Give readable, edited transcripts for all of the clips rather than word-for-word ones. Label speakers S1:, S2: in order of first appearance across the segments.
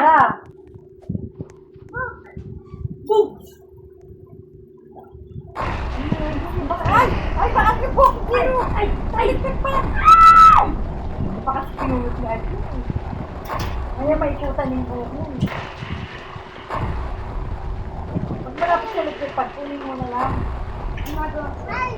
S1: na. Boom! Ay! Ay! Bakit yung book? Ay! Ay! Ay! Ay! Baka sinulot niya. Ngayon may ikutan yung buhok mo. Pag malapit sa lagpipad, kunin mo na lang. Ay!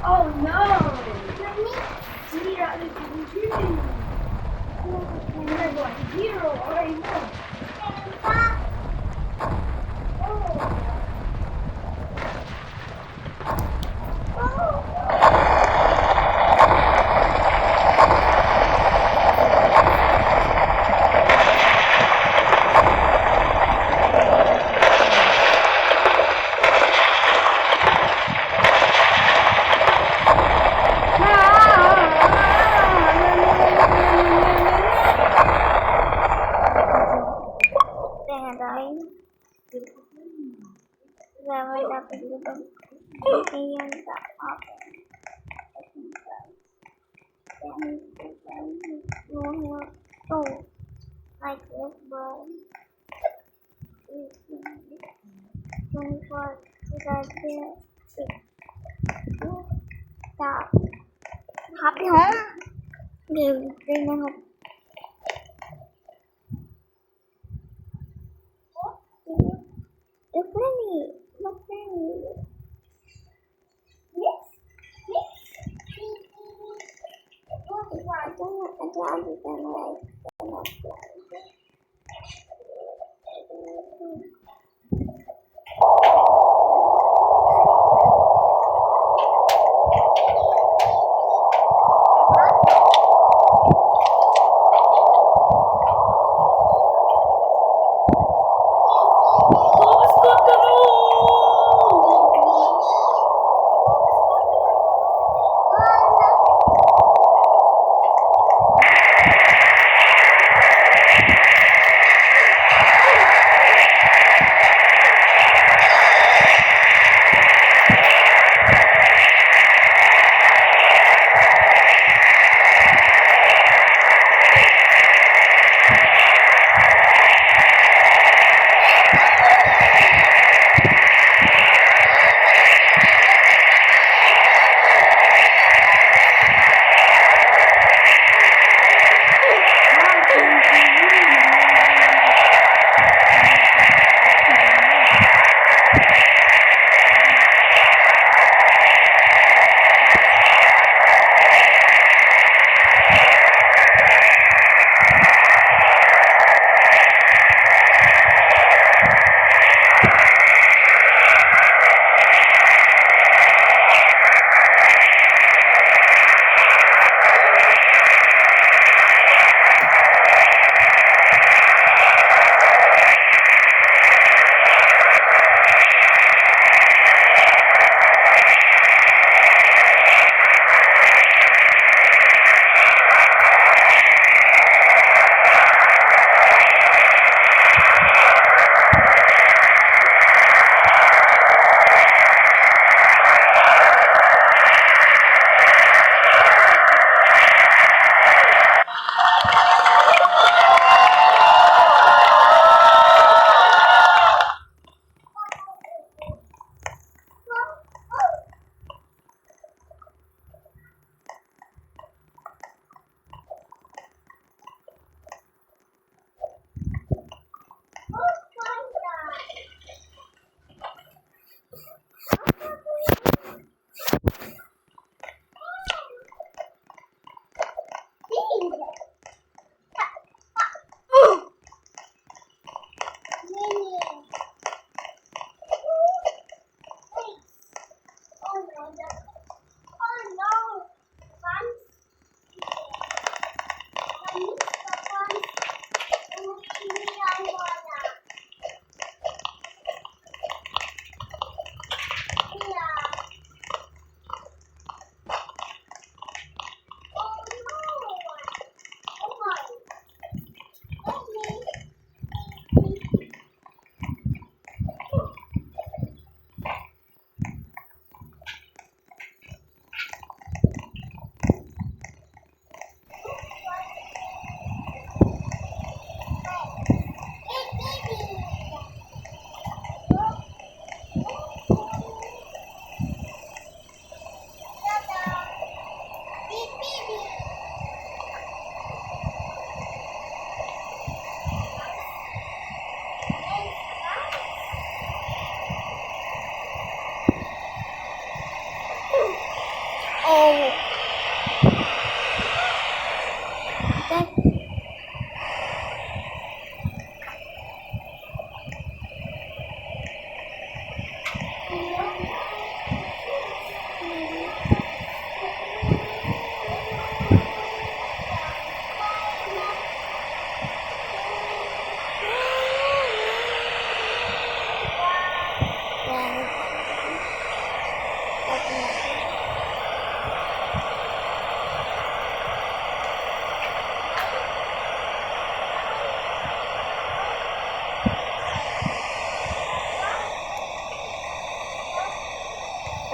S1: Oh no! Mira, it's zero already.
S2: Never dapat dito. Ayan sa open. So, like this, bro. 24, stop. Happy home. Bring me home. Look at me. Look at me. Yes. Yes. I don't understand why I'm not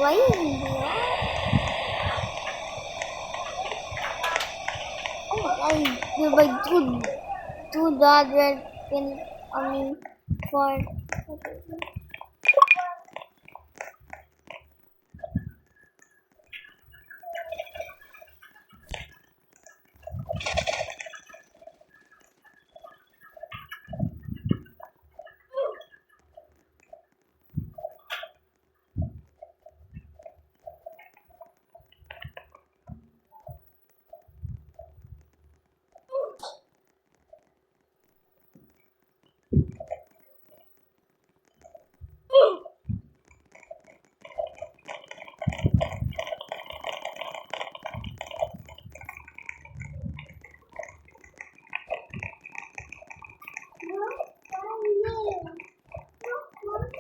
S2: flying. Oh my god, you're by $2 in, I mean, for.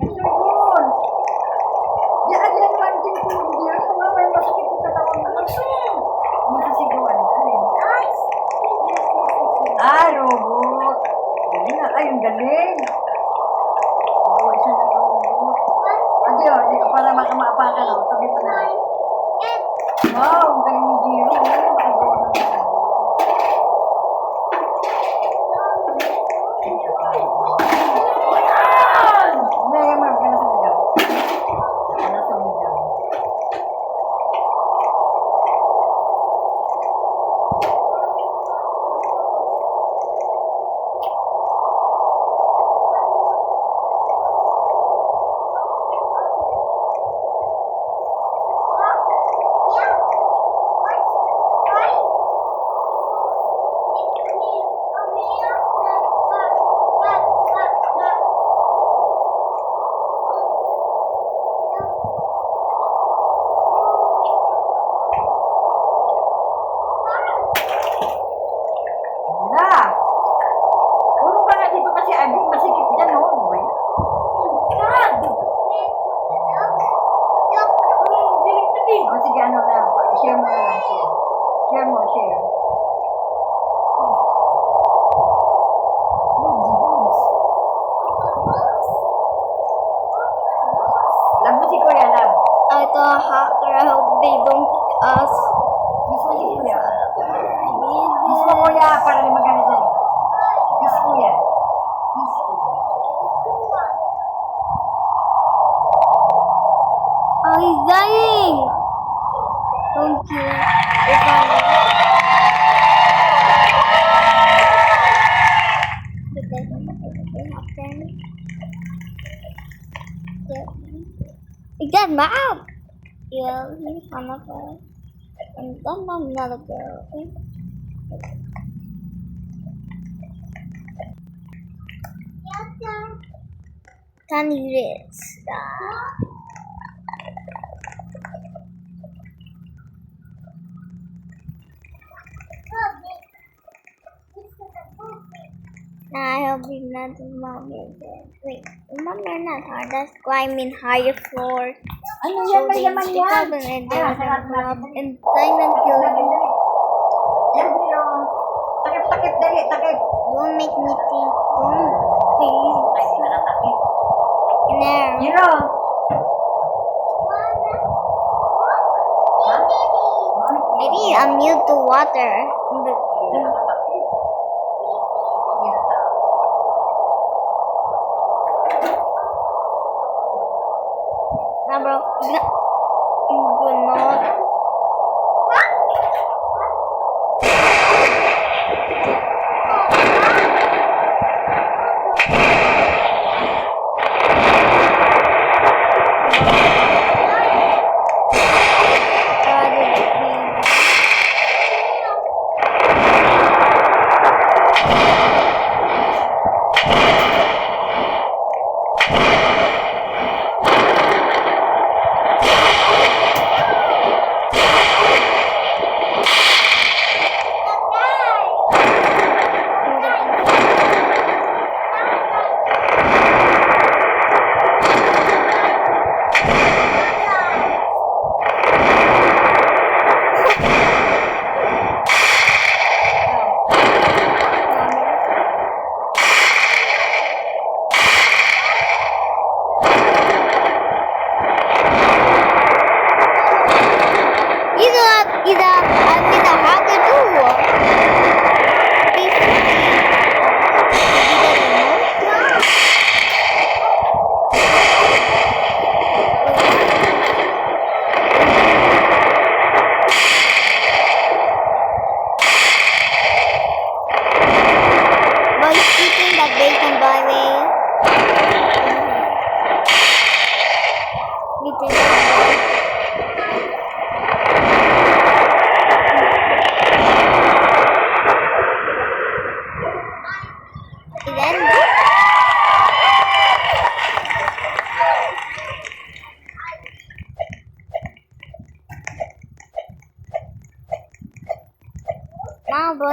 S1: Ayun. Diyan yan naman din po diyan. Kung may masakit yung katawan mo. Masasigawan ka rin. Robot. Galing nga. Ay, ang galing. Oo, isa na robot. Adiyo, para makamaapakan ako. Tabi pa na. Wow, ang galing ni Jiro. Makagawa ng
S2: Hacker, I hope they don't us.
S1: Gusto ni Kuya. Gusto Kuya, para di maganda dyan. Gusto Kuya. Gusto.
S2: Oh, he's dying! Don't kill him. If I Get mad! Yeah, he's one of us. And then another girl, okay? Can you read that? I hope he's not in mommy again. Wait, mommy not hard. That's why I'm in higher floor.
S1: Ano yan? May yaman yan.
S2: And there's a club and Thailand kill you.
S1: Yan, Jiro. Takip, dali, takip.
S2: Don't make me think. Don't. Please.
S1: Ay, hindi na takip.
S2: In there.
S1: Jiro.
S2: Maybe I'm new to water. Nah, bro. You will not.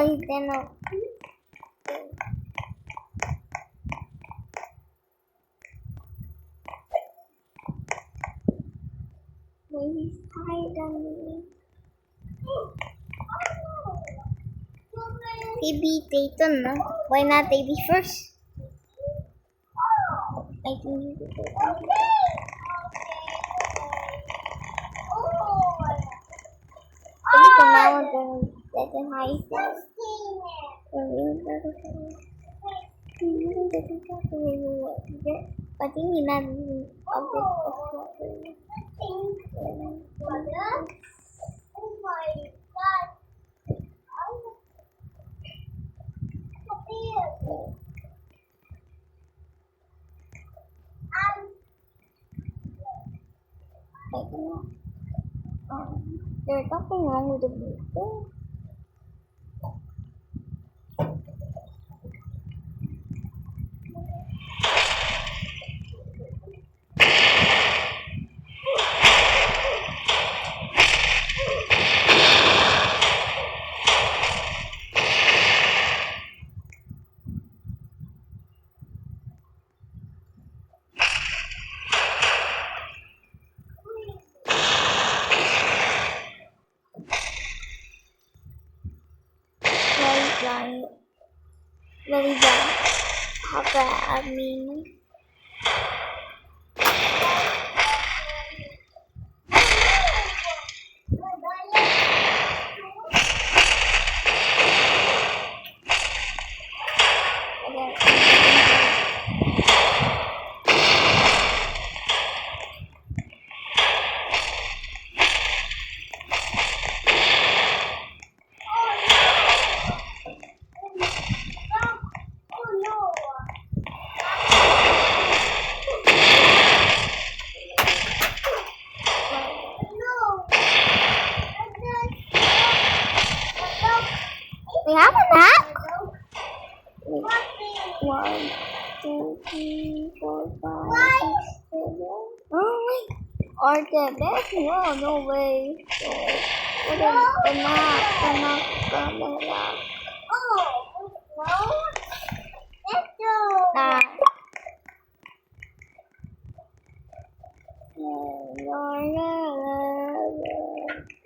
S2: Guys, then he's hide on me. Maybe Dayton, no? Why not Baby first? I think you do Dayton. Hindi ko mawag ang Dayton High School. I think you're not a bit oh my god. There's nothing wrong with the book. What is that? How bad I mean. We have a map. 1, 2, 3, 4, 5, 6, 7. Oh, or the best? No, no way. What is the map? The map. Oh, no. Let's go. Nah.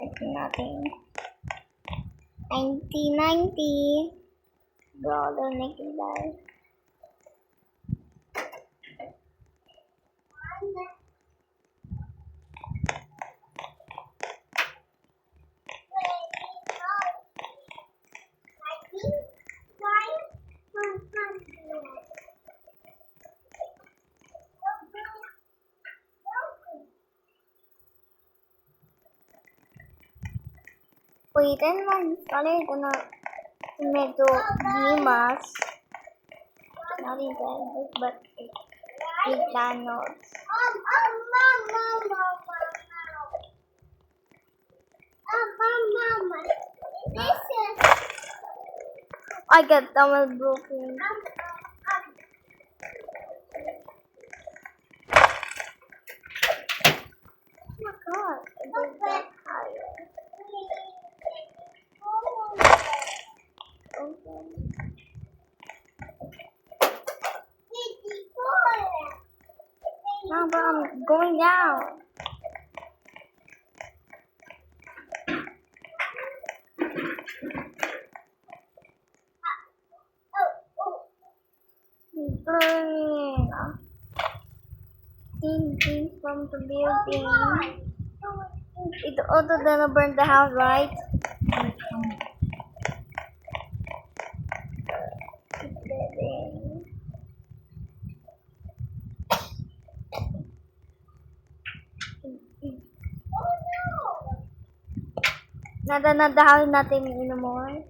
S2: It's nothing. 90. Bro, don't make it die. Pwede naman pala ito na medyo Dimas. Not even, but McDonald's. I got them broken. Oh my god, it was that higher. No, but I'm going down. It's burning. Things from the building. It also gonna burn the house, right? Nadahawin natin anymore.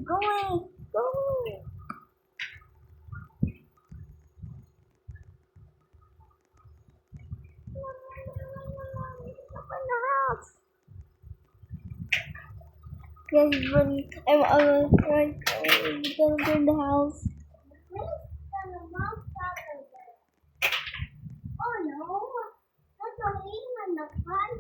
S2: Go away! Go away! Open the house! Yes, but I'm almost right. I'm gonna burn the house. Oh no! That's a even the fun.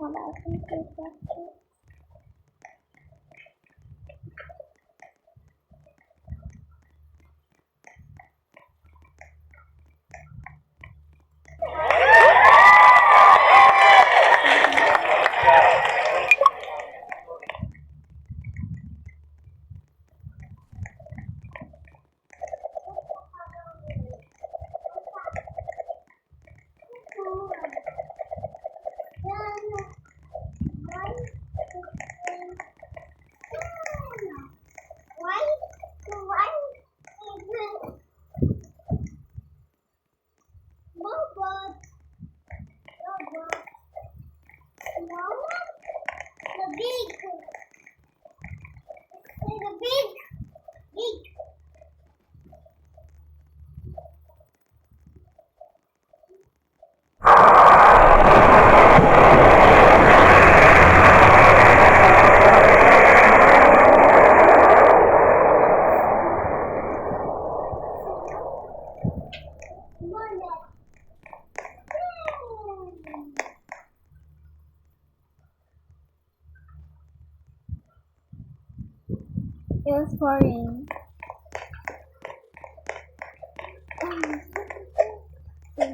S2: Hold on, I think that's it. It was pouring. No.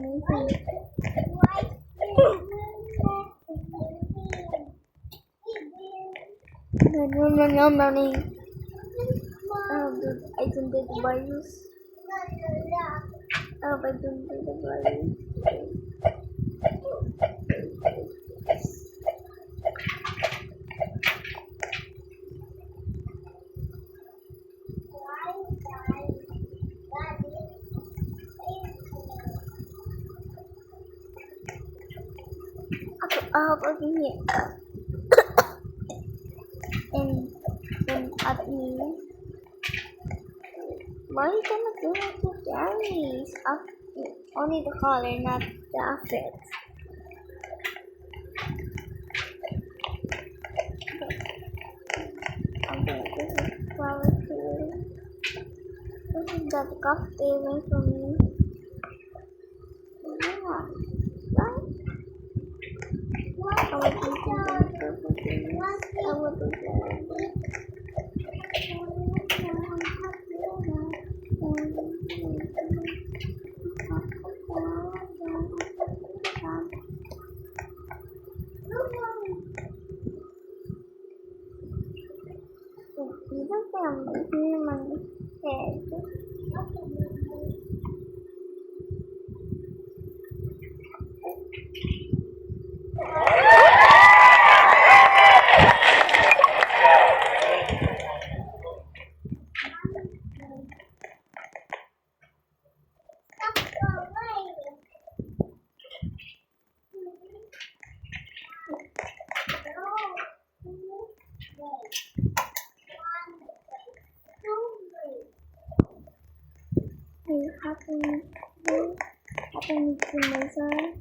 S2: I don't do the virus. I don't do the virus. Ako ini and at me. Why are you gonna do it to Jerry's? Only the color, not the outfit. Okay, this is flower too. This is the cup table for me. Yeah. I will do purple things. I will do that. Itu yang memang head. Happening to myself.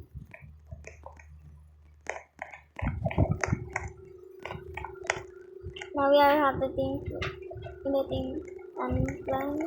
S2: Now we are having the thing and plan.